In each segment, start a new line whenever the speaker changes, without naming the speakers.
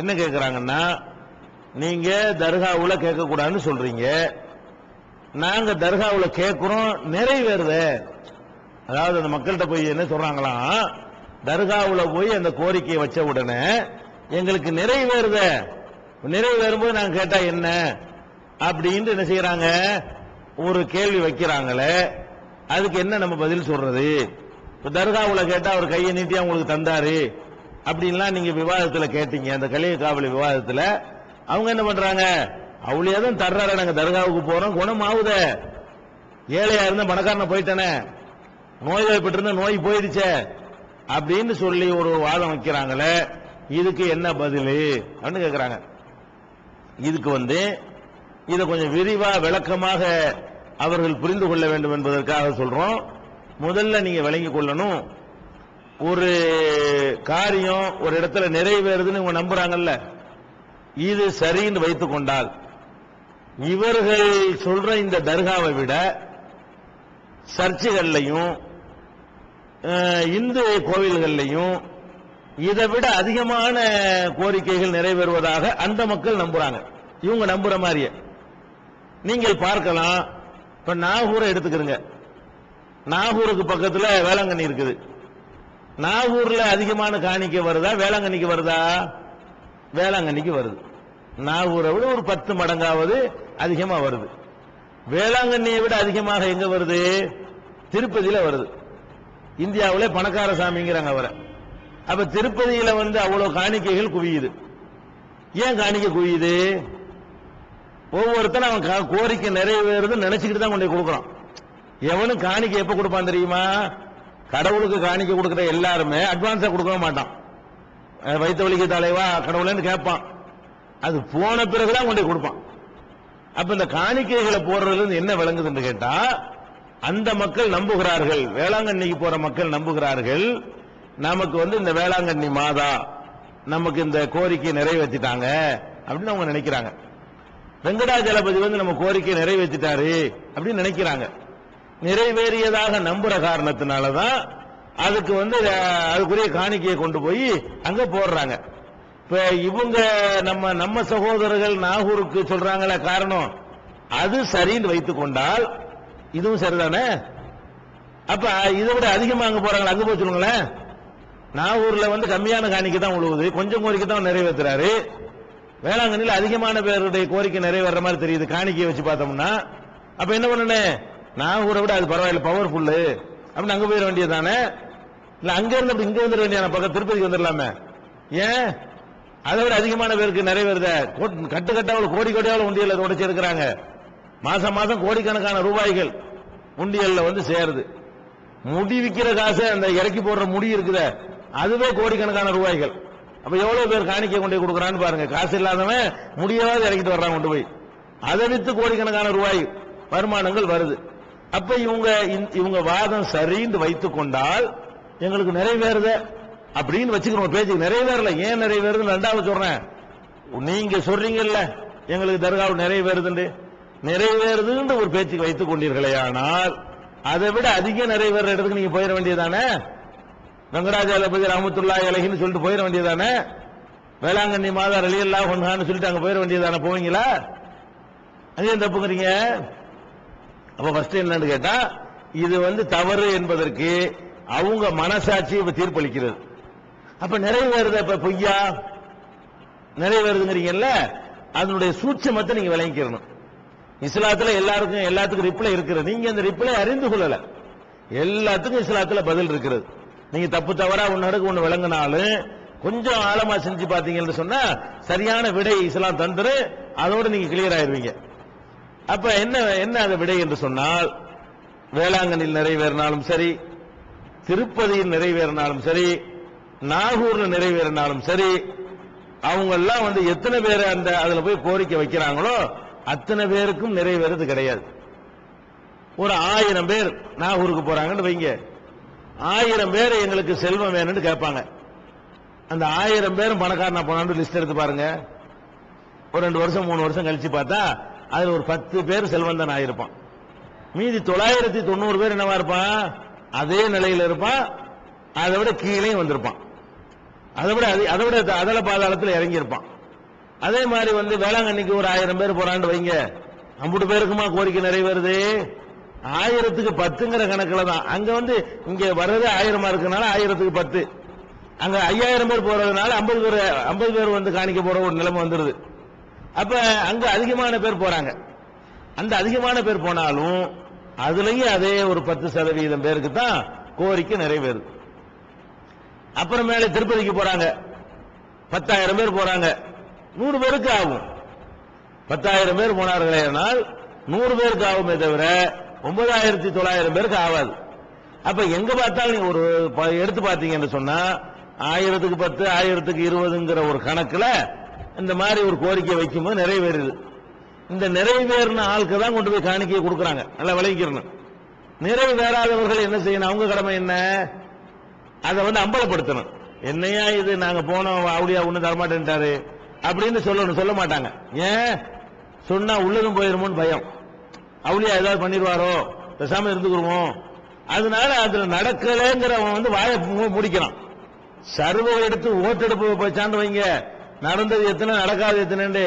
என்ன கேட்கிறாங்கன்னா, நீங்க தர்காவுல கேட்க கூடாதுன்னு சொல்றீங்க, நாங்க தர்காவுல கேட்கிறோம், நிறைவேறுத. அதாவது அந்த மக்கள்கிட்ட போய் என்ன சொல்றாங்களாம், தர்காவுல போய் அந்த கோரிக்கையை வச்ச உடனே எங்களுக்கு நிறைவேறுத, நிறைவேறும்போது நாங்க கேட்டா என்ன அப்படின்னு என்ன செய்யறாங்க, ஒரு கேள்வி வைக்கிறாங்களே, அதுக்கு என்ன நம்ம பதில் சொல்றது? தர்காவுல கேட்டா அவர் கையை நீட்டி அவங்களுக்கு தந்தாரு அப்படின்லாம் நீங்க விவாதத்துல கேட்டீங்க. அந்த கலிய காவலி விவாதத்துல அவங்க என்ன பண்றாங்க, அவளியாதான் தர்றாரு, நாங்க தர்காவுக்கு போறோம், குணம் ஆகுத, ஏழையா இருந்த பணக்காரன போயிட்டானே, நோய்வாய்ப்பட்டு இருந்த நோய் போயிடுச்சே அப்படின்னு சொல்லி ஒரு வாதம் வைக்கிறாங்களே, இதுக்கு என்ன பதில் அப்படின்னு கேட்கிறாங்க. இதுக்கு இதை கொஞ்சம் விரிவா விளக்கமாக அவர்கள் புரிந்து கொள்ள வேண்டும் என்பதற்காக சொல்றோம். முதல்ல நீங்க விளங்கிக் கொள்ளணும், ஒரு காரியம் ஒரு இடத்துல நிறைவேறுதுன்னு இவங்க நம்புறாங்கல்ல, இது சரின்னு வைத்துக் கொண்டால் இவர்கள் சொல்ற இந்த தர்காவை விட சர்ச்சுகள்லையும் இந்து கோவில்கள்லையும் இதை விட அதிகமான கோரிக்கைகள் நிறைவேறுவதாக அந்த மக்கள் நம்புறாங்க. இவங்க நம்புற மாதிரியே நீங்கள் பார்க்கலாம். இப்ப நாகூரை எடுத்துக்கிறங்க, நாகூருக்கு பக்கத்துல வேளாங்கண்ணி இருக்குது. நாகூர்ல அதிகமான காணிக்கை வருதா, வேளாங்கண்ணிக்கு வருதா? வேளாங்கண்ணிக்கு வருது. நாகூரை விட ஒரு 10 மடங்காவது அதிகமா வருது. வேளாங்கண்ணியை விட அதிகமாக எங்க வருது? திருப்பதியில வருது. இந்தியாவிலே பணக்கார சாமிங்கிறாங்க அவரை. அப்ப திருப்பதியில அவ்வளவு காணிக்கைகள் குவியுது. ஏன் காணிக்கை குவியுது? ஒவ்வொருத்தரும் அவன் கோரிக்கை நிறைவேறுதுன்னு நினைச்சுக்கிட்டு தான் கொண்டு கொடுக்குறான். எவனும் காணிக்கை எப்ப கொடுப்பான் தெரியுமா? கடவுளுக்கு காணிக்கை கொடுக்கிற எல்லாருமே அட்வான்ஸா கொடுக்க மாட்டான். வைத்த வலிக்கு தலைவா கடவுளேன்னு கேட்பான், அது போன பிறகுதான் கொண்டு கொடுப்பான். அப்ப இந்த காணிக்கைகளை போடுறது என்ன விளங்குதுன்னு கேட்டா, அந்த மக்கள் நம்புகிறார்கள், வேளாங்கண்ணிக்கு போற மக்கள் நம்புகிறார்கள், நமக்கு இந்த வேளாங்கண்ணி மாதா நமக்கு இந்த கோரிக்கை நிறைவேற்றிட்டாங்க அப்படின்னு அவங்க நினைக்கிறாங்க. வெங்கடாஜலபதி நம்ம கோரிக்கை நிறைவேற்றிட்டாரு அப்படின்னு நினைக்கிறாங்க. நிறைவேறியதாக நம்புற காரணத்தினாலதான் அதுக்கு அதுக்குரிய காணிக்கையை கொண்டு போய் அங்க போடுறாங்க. இப்ப இவங்க நம்ம சகோதரர்கள் நாகூருக்கு சொல்றாங்களே காரணம், அது சரின்னு வைத்துக் கொண்டால் இதுவும் சரிதானே? அப்ப இதை விட அதிகமா அங்க போறாங்களா, அங்க போய் சொல்லுங்களேன். நாகூர்ல கம்மியான காணிக்கை தான் உழுவுது, கொஞ்சம் கோரிக்கை தான் நிறைவேற்றுறாரு. வேளாங்கண்ணியில் அதிகமான பேருடைய கோரிக்கை நிறைவேற மாதிரி தெரியுது காணிக்கையை வச்சு பார்த்தோம்னா. அப்ப என்ன பண்ணனே, நாகூரை விட அது பரவாயில்ல, பவர்ஃபுல்லு அப்படின்னு அங்க போயிட வேண்டியதானே? இல்ல அங்க இருந்து இங்க வந்துட வேண்டியதான, பக்கம் திருப்பதிக்கு வந்துடலாமே. ஏன் அதை விட அதிகமான பேருக்கு நிறைவேறுத? கட்டு கட்டாவில் கோடி கோடியாவில் உண்டியல்ல உடைச்சு இருக்கிறாங்க. மாசம் மாசம் கோடிக்கணக்கான ரூபாய்கள் உண்டியல்ல சேருது. முடி விக்கிற காசு, அந்த இறக்கி போடுற முடி இருக்குத, அதுவே கோடிக்கணக்கான ரூபாய்கள். அப்ப எவ்வளவு பேர் காணிக்கை கொண்டு போய் கொடுக்கறான்னு பாருங்க. காசு இல்லாதவன் முடியாவது இறக்கிட்டு வர்றாங்க கொண்டு போய், அதை வித்து கோடிக்கணக்கான ரூபாய் வருமானங்கள் வருது. அப்ப இவங்க வாதம் சரின்னு வைத்துக் கொண்டால் எங்களுக்கு நிறைவேறுத அப்படின்னு வச்சுக்கிறோம். பேச்சுக்கு நிறைவேறல. ஏன் நிறைவேறுதுன்னு ரெண்டாவது சொல்றேன். நீங்க சொல்றீங்கல்ல எங்களுக்கு தர்காவில் நிறைவேறுது, நிறைவேறுதுன்னு ஒரு பேச்சுக்கு வைத்துக் கொண்டீர்களே, ஆனால் அதை விட அதிக நிறைவேற இடத்துக்கு நீங்க போயிட வேண்டியதானே? வெங்கடாஜலபதி ரஹ்மத்துல்லாஹி அலைஹின்னு சொல்லிட்டு போயிட வேண்டியதானே? வேளாங்கண்ணி மாதா ரலியல்லாஹு அன்ஹான்னு சொல்லிட்டு அங்க போயிட வேண்டியதானே? போவீங்களா? அங்கே தப்புங்கிறீங்க. அப்ப ஃபர்ஸ்ட் என்னன்னு கேட்டா, இது தவறு என்பதற்கு அவங்க மனசாட்சி தீர்ப்பளிக்கிறது. அப்ப நிறைவேறுத இப்ப பொய்யா நிறைவேறுதுங்கிறீங்கல்ல, அதனுடைய சூட்சமத்தை நீங்க விளங்கிக்கணும். இஸ்லாத்துல எல்லாத்துக்கும் ரிப்ளை இருக்கிறது. நீங்க அந்த ரிப்ளை அறிந்து கொள்ளல. எல்லாத்துக்கும் இஸ்லாத்துல பதில் இருக்கிறது. நீங்க தப்பு தவறா ஒன்னு விளங்கினாலும் கொஞ்சம் ஆழமா செஞ்சு பாத்தீங்கன்னு சொன்னா சரியான விடை இஸ்லாம் தந்துரு, அதோட நீங்க கிளியர் ஆயிருவீங்க. அப்ப என்ன அந்த விடை என்று சொன்னால், வேளாங்கண்ணில் நிறைவேறினாலும் சரி, திருப்பதியில் நிறைவேறினாலும் சரி, நாகூர்ல நிறைவேறினாலும் சரி, அவங்க எல்லாம் எத்தனை பேர் அதுல போய் கோரிக்கை வைக்கிறாங்களோ அத்தனை பேருக்கும் நிறைவேறது கிடையாது. ஒரு 1000 பேர் நாகூருக்கு போறாங்கன்னு வைங்க, 1000 பேர் எங்களுக்கு செல்வம் வேணும்னு கேட்பாங்க. அந்த 1000 பேரும் பணக்காரனா போனான்னு லிஸ்ட் எடுத்து பாருங்க. ஒரு 2 வருஷம் 3 வருஷம் கழிச்சு பார்த்தா அதுல ஒரு 10 பேர் செல்வந்தன் ஆயிருப்பான். மீதி 990 பேர் என்னவா இருப்பான்? அதே நிலையில இருப்பான், அதை விட கீழே வந்திருப்பான். அதை விட அதல பாதாளத்தில் இறங்கியிருப்பான். அதே மாதிரி வந்து வேளாங்கண்ணிக்கு ஒரு 1000 பேர் போறான்னு வைங்க, 50 பேருக்குமா கோரிக்கை நிறைவேறுது? 1000க்கு 10ங்கிற கணக்குல தான். அங்க வந்து இங்க வர்றது 1000 இருக்கனால 1000க்கு 10, அங்க 5000 பேர் போறதுனால 50 பேர் வந்து காணிக்க போற ஒரு நிலைமை வந்துருது. அப்ப அங்க அதிகமான பேர் போறாங்க. அந்த அதிகமான பேர் போனாலும் அதுலயும் அதே ஒரு 10% பேருக்கு தான் கோரிக்கை நிறைவேறுது. அப்புறமேல திருப்பதிக்கு போறாங்க, 10,000 பேர் போறாங்க, 100 பேருக்கு ஆகும். 10,000 பேர் போனார்களே, 100 பேருக்கு ஆகுமே தவிர 9,900 பேருக்கு ஆகாது. அப்ப எங்க பார்த்தாலும் நீங்க ஒரு எடுத்து பார்த்தீங்கன்னு சொன்னா 1000க்கு 10, 1000க்கு 20ங்கிற ஒரு கணக்குல இந்த மாதிரி ஒரு கோரிக்கை வைக்கும்போது நிறைவேறுது. இந்த நிறைவேறின ஆளுக்கு தான் கொண்டு போய் காணிக்கையை கொடுக்குறாங்க. நல்லா விளைவிக்கிறணும். நிறைவேறாதவர்கள் என்ன செய்யணும்? அவங்க கடமை என்ன? அதை வந்து அம்பலப்படுத்தணும். என்னையா இது, நாங்க போனோம் அவளியா ஒண்ணு தரமாட்டேன்ட்டாரு அப்படின்னு சொல்லணும். சொல்ல மாட்டாங்க. ஏன் சொன்னா உள்ளதும் போயிருமோன்னு பயம். அவளியா ஏதாவது பண்ணிடுவாரோ, பேசாம இருந்துக்குருவோம். அதனால அதுல நடக்கலங்கிறவன் வந்து வாயை முடிக்கிறான். சர்வை எடுத்து ஓட்டெடுப்பு போச்சான்னு வைங்க, நடந்தது எத்தனை நடக்காது எத்தனை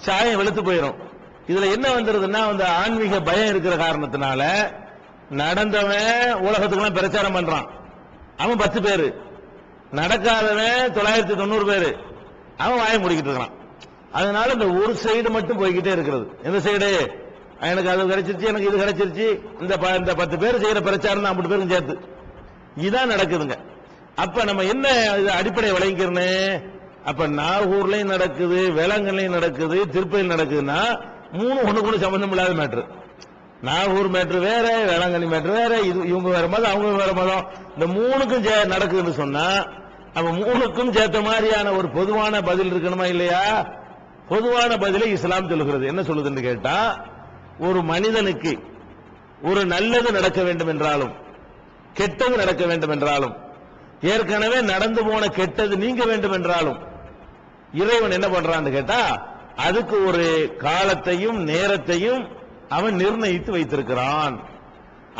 சாயம் வெளுத்து போயிடும். இதுல என்ன வந்துருதுன்னா, அந்த ஆன்மீக பயம் இருக்கிற காரணத்தினால நடந்தவன் உலகத்துக்குலாம் பிரச்சாரம் பண்றான், அவன் 10 பேரு, நடக்காதவன் 990 பேரு, அவன் வாயை முடிக்கிட்டு இருக்கான். அதனால இந்த ஒரு சைடு மட்டும் போய்கிட்டே இருக்கிறது. எந்த சைடு? எனக்கு அது கிடைச்சிருச்சு, எனக்கு இது கிடைச்சிருச்சு, இந்த 10 பேர் செய்யற பிரச்சாரம் தான் 50 பேரும் சேர்த்து. இதான் நடக்குதுங்க. அப்ப நம்ம என்ன அடிப்படை விளங்கிக்கிறனே? அப்ப நாகூர்லயும் நடக்குது, வேளாங்கண்ணிலையும் நடக்குது, திருப்பதியில் நடக்குதுன்னா 3 ஒண்ணுக்கு சம்பந்தம் இல்லாத மேட்ரு. நாகூர் மேட்ரு வேற, வேளாங்கண்ணி மேட்ரு வேற, இவங்க வேற மதம், அவங்க வேற மதம். இந்த 3க்கும் நடக்குதுன்னு சொன்னா அப்ப 3க்கும் சேர்த்த மாதிரியான ஒரு பொதுவான பதில் இருக்கணுமா இல்லையா? பொதுவான பதிலை இஸ்லாம் சொல்லுகிறது. என்ன சொல்லுதுன்னு கேட்டா, ஒரு மனிதனுக்கு ஒரு நல்லது நடக்க வேண்டும் என்றாலும் கெட்டது நடக்க வேண்டும் என்றாலும், ஏற்கனவே நடந்து போன கெட்டது நீங்க வேண்டும் என்றாலும் இறைவன் என்ன பண்றான்னு கேட்டா, அதுக்கு ஒரு காலத்தையும் நேரத்தையும் அவன் நிர்ணயித்து வைத்திருக்கிறான்.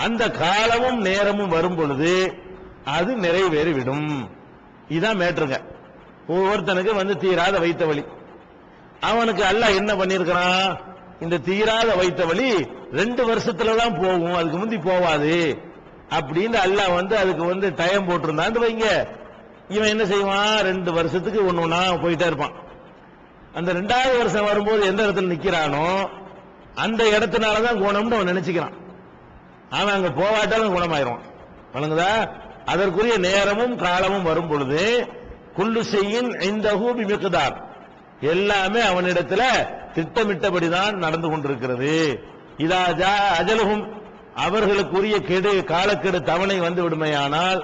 அந்த காலமும் நேரமும் வரும் பொழுது அது நிறைவேறிவிடும். இதான் மேட்ருங்க. ஒவ்வொருத்தனுக்கு வந்து தீராத வைத்த வழி, அவனுக்கு அல்லாஹ் என்ன பண்ணிருக்கிறான்? இந்த தீராத வைத்த வழி 2 வருஷத்துல தான் போகும், அதுக்கு முந்தி போவாது அப்படின்னு அல்லாஹ் வந்து அதுக்கு வந்து டைம் போட்டிருந்தான்னு வைங்க. இவன் என்ன செய்வான்? 2 வருஷத்துக்கு ஒண்ணா போயிட்டே இருப்பான். அந்த 2வது வருஷம் வரும்போது எந்த இடத்துல நிக்கிறானோ அந்த இடத்தினாலதான் குணம்னு அவன் நினைச்சுக்கிறான். அவன் அங்க போவாட்டாலும் குணமாயிருவான். வழங்குதா? அதற்குரிய நேரமும் காலமும் வரும் பொழுது குல்லு செய்யின் இந்தஹு பிமிக்தார், எல்லாமே அவனிடத்துல திட்டமிட்டபடிதான் நடந்து கொண்டிருக்கிறது. இதா ஜா அஜலுஹும், அவர்களுக்குரிய காலக்கெடு தவணை வந்து விடுமையானால்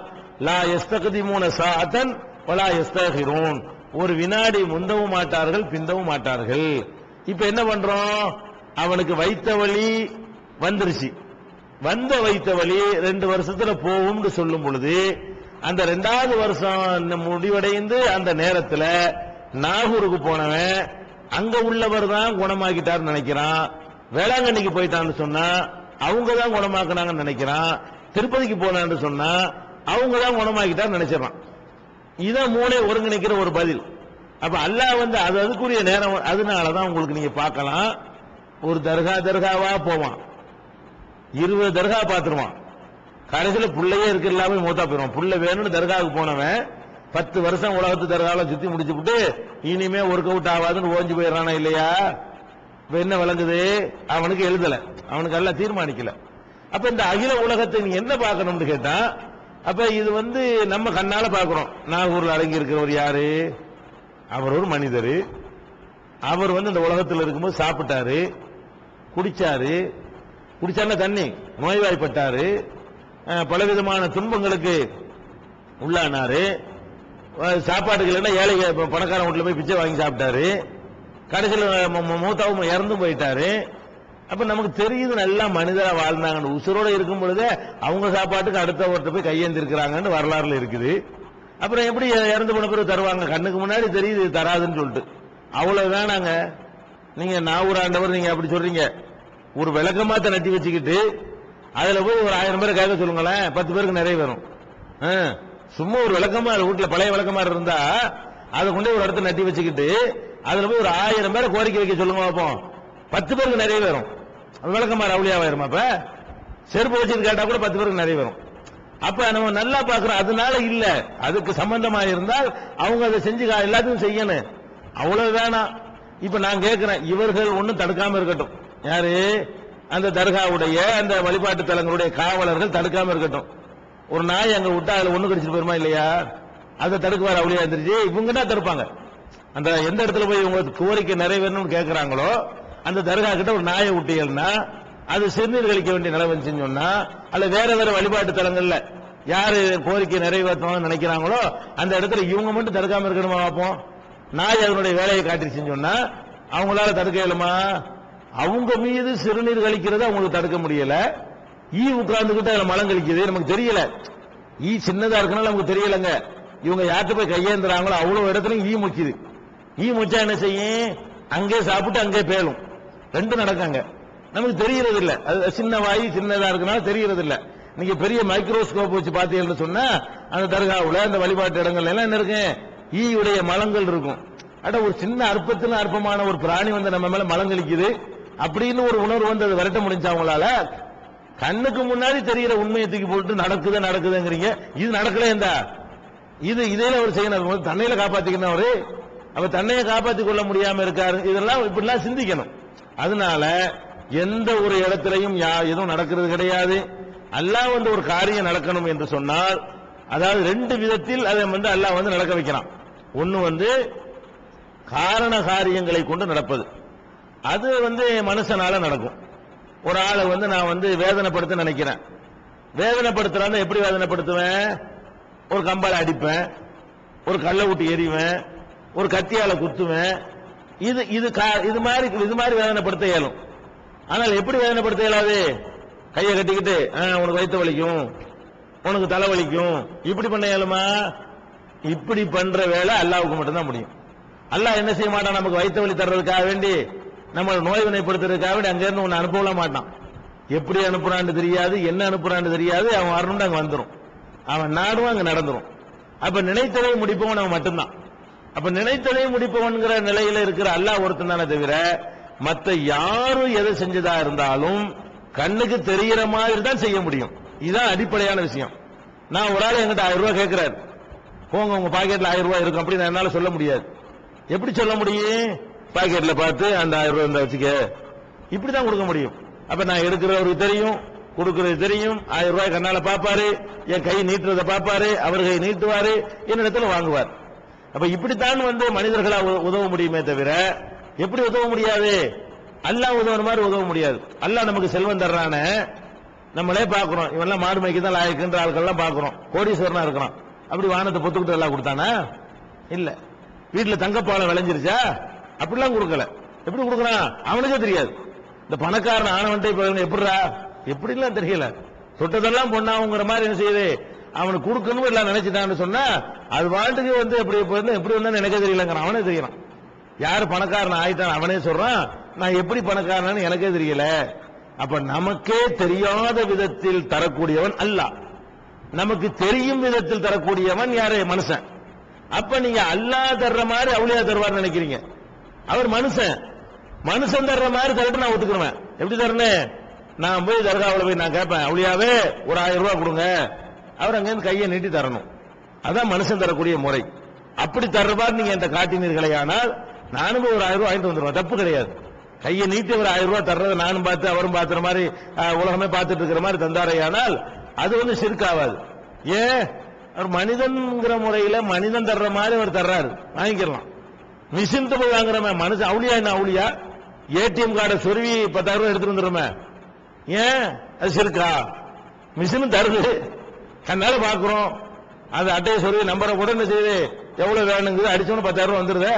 லா யஸ்தக்திமூன சாஅத்தன் வலா யஸ்தகிரூன், ஒரு வினாடி முந்தவும் மாட்டார்கள் பிந்தவும் மாட்டார்கள். இப்ப என்ன பண்றோம்? அவனுக்கு வைத்த வழி வந்துருச்சு, வந்த வைத்த வழி 2 வருஷத்துல போகும்னு சொல்லும் பொழுது அந்த 2வது வருஷம் முடிவடைந்து அந்த நேரத்தில் நாகூருக்கு போனவன் அங்க உள்ளவர் தான் குணமாக்கிட்டார் நினைக்கிறான். வேளாங்கண்ணிக்கு போயிட்டான்னு சொன்னா அவங்க தான் குணமாக்குனாங்கன்னு நினைக்கிறான். திருப்பதிக்கு போனான்னு சொன்னா அவங்க தான் குணமாக்கிட்டார் நினைச்சிடறான். இதான் 3 ஒருங்கிணைக்கிற ஒரு பதில். அப்ப அல்லாஹ் வந்து அதுக்குரிய நேரம். அதனாலதான் உங்களுக்கு நீங்க பார்க்கலாம், ஒரு தர்காவா போவான், 20 தர்கா பார்த்துருவான், கடைசியில புள்ளையே இருக்கு எல்லாமே மூத்தா போயிருவான். புள்ள வேணும்னு தர்காவுக்கு போனவன் 10 வருஷம் உலகத்து தர்கால சுத்தி முடிச்சு விட்டு இனிமே ஒர்க் அவுட் ஆகாதுன்னு ஓஞ்சி போயிடறானா இல்லையா? இப்ப என்ன விளங்குது? அவனுக்கு எழுதல, அவனுக்கு எல்லாம் தீர்மானிக்கல. அப்ப இந்த அகில உலகத்தை நீ என்ன பார்க்கணும்னு கேட்டா, அப்ப இது வந்து நம்ம கண்ணால பார்க்கிறோம். நாகூர்ல அடங்கி இருக்கிறவர் யாரு? அவர் ஒரு மனிதர். அவர் வந்து இந்த உலகத்தில் இருக்கும்போது சாப்பிட்டாரு, குடிச்சாரு, குடிச்சாருன்னா தண்ணி, நோய்வாய்ப்பட்டாரு, பலவிதமான துன்பங்களுக்கு உள்ளானாரு, சாப்பாட்டுக்கு இல்லைன்னா ஏழை பணக்காரன் வீட்டுல போய் பிச்சை வாங்கி சாப்பிட்டாரு, கடைசியில் மூத்தாவும் இறந்தும் போயிட்டாரு. அப்ப நமக்கு தெரியுது நல்லா மனிதரா வாழ்ந்தாங்கன்னு. உசுரோட இருக்கும் பொழுதே அவங்க சாப்பாட்டுக்கு அடுத்த ஒருத்த போய் கையேந்தி இருக்கிறாங்கன்னு வரலாறுல இருக்குது. அப்புறம் எப்படி இறந்து போன பிறகு தருவாங்க? கண்ணுக்கு முன்னாடி தெரியுது தராதுன்னு சொல்லிட்டு. அவ்வளவு வேணாங்க. நீங்க நாவூராண்டவர் நீங்க அப்படி சொல்றீங்க, ஒரு விளக்கமாத்த நட்டி வச்சுக்கிட்டு அதுல போய் ஒரு 1000 பேரை கேட்க சொல்லுங்களேன், 10 பேருக்கு நிறைய வரும். சும்மா ஒரு விளக்கமாறு வீட்டுல பழைய விளக்கமாறு இருந்தா அதை கொண்டு ஒரு இடத்துல நட்டி வச்சுக்கிட்டு அதுல போய் ஒரு 1000 பேரை கோரிக்கை வைக்க சொல்லுங்க பார்ப்போம். 10 பேருக்கு நிறைய வரும். விளக்கமாறு அவுளியாவாயிருமா? அப்ப செருப்பு வச்சுட்டு கேட்டா கூட 10 பேருக்கு நிறைய வரும். அப்ப நம்ம நல்லா பாக்குறோம். அதனால இல்ல, அதுக்கு சம்பந்தமா இருந்தால் அவங்க அதை செஞ்சு எல்லாத்தையும் செய்யணும். அவ்வளவு வேணாம். இப்ப நான் கேட்கிறேன், இவர்கள் ஒன்னும் தடுக்காம இருக்கட்டும். யாரு? அந்த தர்காவுடைய அந்த வழிபாட்டு தலங்களுடைய காவலர்கள் தடுக்காம இருக்கட்டும். ஒரு நாய் அங்க விட்டா அதுல ஒண்ணு கடிச்சிட்டு போயிருமா இல்லையா? அதை தடுக்குவார் அவுளியா இருந்துச்சு. இவங்க தான் தடுப்பாங்க. அந்த எந்த இடத்துல போய் உங்க கோரிக்கை நிறைவேறணும்னு கேட்கிறாங்களோ அந்த தர்கா கிட்ட ஒரு நாயை விட்டீங்கன்னா அது சிறுநீர் கழிக்க வேண்டிய நிலைமை சொன்னா, அல்ல வேற வேற வழிபாட்டு தலங்கள்ல யாரு கோரிக்கை நிறைவேற்றணும்னு நினைக்கிறாங்களோ அந்த இடத்துல இவங்க மட்டும் தடுக்காம இருக்கணுமா பார்ப்போம். நாய் அதனுடைய வேலையை காட்டிருச்சுன்னு சொன்னா அவங்களால தடுக்க இயலுமா? அவங்க மீது சிறுநீர் கழிக்கிறத அவங்களுக்கு தடுக்க முடியல. ஈ உட்கார்ந்துகிட்டு அதுல மலம் கழிக்குது, நமக்கு தெரியல. ஈ சின்னதா இருக்கனால நமக்கு தெரியலங்க. இவங்க யார்கிட்ட போய் கையேந்துறாங்களோ அவ்வளவு இடத்துலயும் ஈ முக்கிது. ஈ முச்சா என்ன செய்யும்? அங்கே சாப்பிட்டு அங்கே பேலும். ரெண்டும் நடக்காங்க. நமக்கு தெரியறது இல்ல. அது சின்ன வாயு சின்னதா இருக்கனால தெரியறது இல்ல. நீங்க பெரிய மைக்ரோஸ்கோப் வச்சு பார்த்தீங்கன்னு சொன்னா அந்த தர்காவுல அந்த வழிபாட்டு இடங்கள்ல எல்லாம் என்ன இருக்கு? ஈயுடைய மலங்கள் இருக்கும். அட ஒரு சின்ன அற்பத்துல அற்பமான ஒரு பிராணி வந்து நம்ம மேல மலம் கழிக்குது அப்படின்னு ஒரு உணர்வு வந்து அதை விரட்ட முடிஞ்சா அவங்களால? கண்ணுக்கு முன்னாடி தெரிகிற உண்மையை தூக்கி போட்டு நடக்குதுங்கிறீங்க. இது நடக்கல. இதையில அவர் செய்யணும். தன்னையில காப்பாத்திக்கணும் அவரு. அவ தன்னையை காப்பாற்றிக் கொள்ள முடியாம இருக்காரு. இதெல்லாம் இப்படிலாம் சிந்திக்கணும். அதனால எந்த ஒரு இடத்திலையும் எதுவும் நடக்கிறது கிடையாது. அல்லாஹ் வந்து ஒரு காரியம் நடக்கணும் என்று சொன்னால் அதாவது 2 விதத்தில் அதை வந்து அல்லாஹ் வந்து நடக்க வைக்கிறான். ஒன்னு வந்து காரண காரியங்களை கொண்டு நடப்பது. அது வந்து மனுஷனால நடக்கும். ஒரு ஆளை வந்து நான் வந்து வேதனைப்படுத்த நினைக்கிறேன். வேதனைப்படுத்துறான்னு எப்படி வேதனைப்படுத்துவேன்? ஒரு கம்பால அடிப்பேன், ஒரு கல்லை விட்டு எறிவேன், ஒரு கத்தியால குத்துவேன். இது மாதிரி வேதனைப்படுத்த இயலும். ஆனால் எப்படி வேதனைப்படுத்த இயலாது? கையை கட்டிக்கிட்டு உனக்கு வயிற்று வலிக்கும், உனக்கு தலை வலிக்கும், இப்படி பண்ண இயலுமா? இப்படி பண்ற வேலை அல்லாஹ்வுக்கு மட்டும்தான் முடியும். அல்லாஹ் என்ன செய்ய மாட்டான்? நமக்கு வயிற்று வலி தர்றதுக்காக வேண்டி, நம்ம நோய் வினைப்படுத்துறதுக்காக வேண்டி அங்க இருந்து ஒன்னு அனுப்ப மாட்டான். எப்படி அனுப்புறான்னு தெரியாது, என்ன அனுப்புறான்னு தெரியாது. அவன் வரணும்னு அங்க வந்துடும். அவன் நாடும் அங்க நடந்துரும். அப்ப நினைத்ததை முடிப்பவன் அவன் மட்டும்தான். அப்ப நினைத்ததை முடிப்பவன்கிற நிலையில இருக்கிற அல்லாஹ் ஒருத்தன் தானே தவிர மத்த யாரும் எதை செஞ்சதா இருந்தாலும் கண்ணுக்கு தெரிகிற மாதிரி தான் செய்ய முடியும். இதுதான் அடிப்படையான விஷயம். நான் ஒரு ஆள் என்கிட்ட 1000 ரூபாய் கேட்கிறாரு, போங்க உங்க பாக்கெட்ல 1000 ரூபாய் இருக்கும் அப்படின்னு என்னால சொல்ல முடியாது. எப்படி சொல்ல முடியும்? பாக்கெட்ல பார்த்து அந்த 1000 ரூபாய் இருந்தா வச்சுக்க, இப்படிதான் கொடுக்க முடியும். அப்ப நான் எடுக்கிறவருக்கு தெரியும், கொடுக்கிறது தெரியும். 1000 ரூபாய் கண்ணால பாப்பாரு, என் கை நீட்டுறதை பாப்பாரு, அவர் கை நீட்டுவாரு, என்னிடத்துல வாங்குவார். அப்ப இப்படித்தான் வந்து மனிதர்களா உதவ முடியுமே தவிர எப்படி உதவ முடியாது? அல்லாஹ் உதவுற மாதிரி உதவ முடியாது. அல்லாஹ் நமக்கு செல்வம் தர்றான நம்மளே பாக்குறோம். இவெல்லாம் மாடு மேய்க்கு தான் லாயக்குன்ற ஆட்கள்லாம் பாக்குறோம். கோடீஸ்வரனா இருக்கிறோம். அப்படி வானத்தை பொத்துக்கிட்டு எல்லாம் கொடுத்தானா? இல்ல. வீட்டுல தங்கப்பாலம் விளைஞ்சிருச்சா? அப்படிலாம் கொடுக்கல. எப்படி கொடுக்கறான் அவனுக்கே தெரியாது. இந்த பணக்காரன் ஆனவன்ட்டு இப்ப எப்படிரா எப்படிலாம் தெரியல. தொட்டதெல்லாம் பொண்ணாவுங்கிற மாதிரி என்ன செய்யுது? அவனுக்கு கொடுக்கணும் எல்லாம் நினைச்சிட்டான்னு சொன்னா அது வாழ்ந்துக்கு வந்து எப்படி வந்தா எனக்கு தெரியலங்கிறான். அவனே தெரியலாம். யாரு பணக்காரன் ஆயிட்டான் அவனே சொல்றான், நான் எப்படி பணக்காரன்னு எனக்கே தெரியல. அப்ப நமக்கே தெரியாத விதத்தில் தரக்கூடியவன் அல்லாஹ். நமக்கு தெரியும் விதத்தில் தரக்கூடியவன் யாரு? மனுஷன். அப்ப நீங்க அல்லாஹ் தர்ற மாதிரி அவுளியா தருவார் நினைக்கிறீங்க. அவர் மனுஷன் தர்ற மாதிரி தரட்டு நான் ஒத்துக்கிறேன். எப்படி தரணும்? நான் போய் தர்காவில் போய் நான் கேட்பேன், அவுளியாவே ஒரு 1000 ரூபாய் கொடுங்க. அவர் அங்கிருந்து கையை நீட்டி தரணும். அதான் மனுஷன் தரக்கூடிய முறை. அப்படி தர்றபார் நீங்க என்கிட்ட காட்டினீர்களே ஆனால் நானும் ஒரு 1000 ரூபாய் வாங்கிட்டு வந்துருவேன். தப்பு கிடையாது. கையை நீட்டி ஒரு 1000 ரூபாய் தர்றதை நானும் பார்த்து அவரும் பார்த்துற மாதிரி உலகமே பார்த்துட்டு இருக்கிற மாதிரி தந்தாரே ஆனால் அது வந்து சிறுக்காவாது. ஏன்? அவர் மனிதன்கிற முறையில மனிதன் தர்ற மாதிரி அவர் தர்றாரு, வாங்கிக்கலாம். மிஷின் போய் வாங்குறமே மனுஷன் அவுளியா என்ன அவுளியா? ஏடிஎம் கார்டை சொருவி 10,000 ரூபாய் எடுத்துட்டு வந்துடுறோமே, ஏன் அது சிறுக்கா? மிஷினும் தருது, கண்ணால பாக்குறோம். அது அட்டையை சொருவி நம்பரை கூட என்ன செய்யுது, எவ்வளவு வேணுங்குது அடிச்சோன்னு 10,000 ரூபாய் வந்துருது.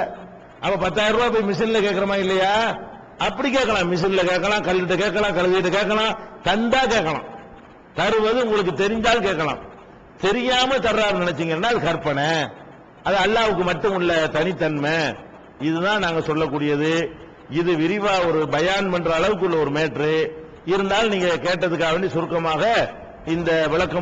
அப்ப 10,000 ரூபாய் போய் மிஷின்ல கேட்கிறோமா இல்லையா? அப்படி கேட்கலாம். மிஷின்ல கேட்கலாம், கல்விட்ட கேட்கலாம், கல்விட்ட கேட்கலாம், தந்தா கேட்கலாம். தருவது உங்களுக்கு தெரிஞ்சால் கேட்கலாம். தெரியாம தர்றாரு நினைச்சீங்கன்னா அது கற்பனை. அது அல்லாஹ்வுக்கு மட்டும் உள்ள தனித்தன்மை. இதுதான் நாங்க சொல்லக்கூடியது. இது விரிவா ஒரு பயான் பண்ற அளவுக்கு உள்ள ஒரு மேட்ரு இருந்தால் நீங்க கேட்டதுக்காக வேண்டி சுருக்கமாக இந்த விளக்கம்